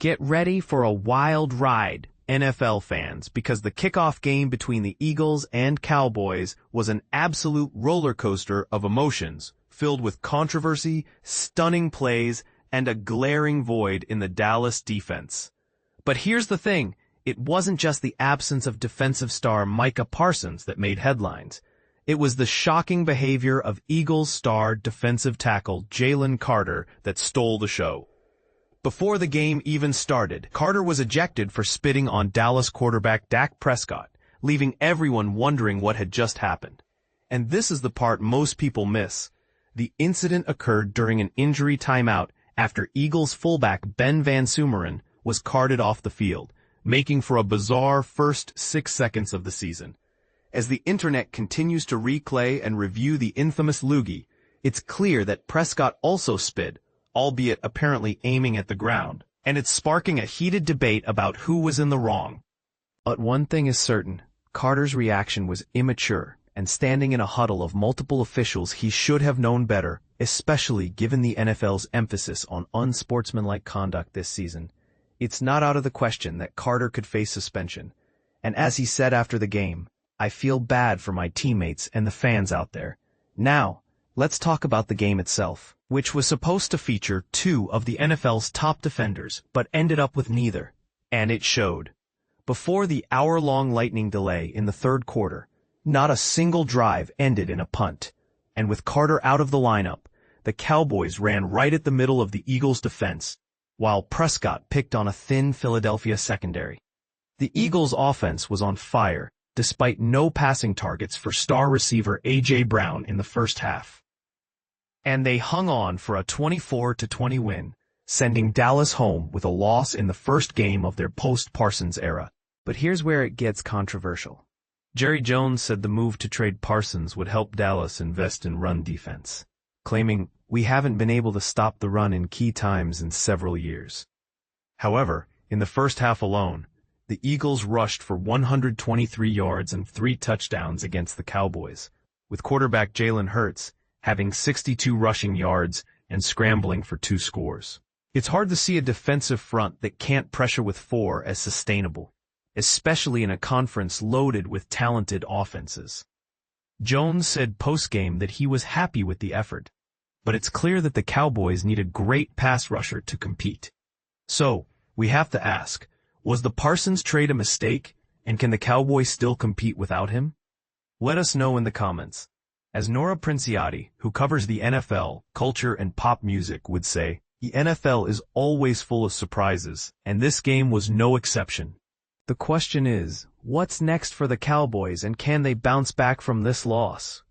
Get ready for a wild ride, NFL fans, because the kickoff game between the Eagles and Cowboys was an absolute roller coaster of emotions, filled with controversy, stunning plays, and a glaring void in the Dallas defense. But here's the thing, it wasn't just the absence of defensive star Micah Parsons that made headlines. It was the shocking behavior of Eagles star defensive tackle Jalen Carter that stole the show. Before the game even started, Carter was ejected for spitting on Dallas quarterback Dak Prescott, leaving everyone wondering what had just happened. And this is the part most people miss. The incident occurred during an injury timeout after Eagles fullback Ben Van Sumeren was carted off the field, making for a bizarre first 6 seconds of the season. As the internet continues to replay and review the infamous loogie, it's clear that Prescott also spit, albeit apparently aiming at the ground, and it's sparking a heated debate about who was in the wrong. But one thing is certain, Carter's reaction was immature, and standing in a huddle of multiple officials he should have known better, especially given the NFL's emphasis on unsportsmanlike conduct this season. It's not out of the question that Carter could face suspension, and as he said after the game, "I feel bad for my teammates and the fans out there." Now, let's talk about the game itself, which was supposed to feature two of the NFL's top defenders, but ended up with neither. And it showed. Before the hour-long lightning delay in the third quarter, not a single drive ended in a punt. And with Carter out of the lineup, the Cowboys ran right at the middle of the Eagles' defense, while Prescott picked on a thin Philadelphia secondary. The Eagles' offense was on fire, despite no passing targets for star receiver A.J. Brown in the first half. And they hung on for a 24-20 win, sending Dallas home with a loss in the first game of their post-Parsons era. But here's where it gets controversial. Jerry Jones said the move to trade Parsons would help Dallas invest in run defense, claiming, "We haven't been able to stop the run in key times in several years." However, in the first half alone, the Eagles rushed for 123 yards and 3 touchdowns against the Cowboys, with quarterback Jalen Hurts having 62 rushing yards and scrambling for 2 scores. It's hard to see a defensive front that can't pressure with 4 as sustainable, especially in a conference loaded with talented offenses. Jones said post-game that he was happy with the effort, but it's clear that the Cowboys need a great pass rusher to compete. So, we have to ask, was the Parsons trade a mistake, and can the Cowboys still compete without him? Let us know in the comments. As Nora Princiati, who covers the NFL, culture, and pop music, would say, the NFL is always full of surprises, and this game was no exception. The question is, what's next for the Cowboys and can they bounce back from this loss?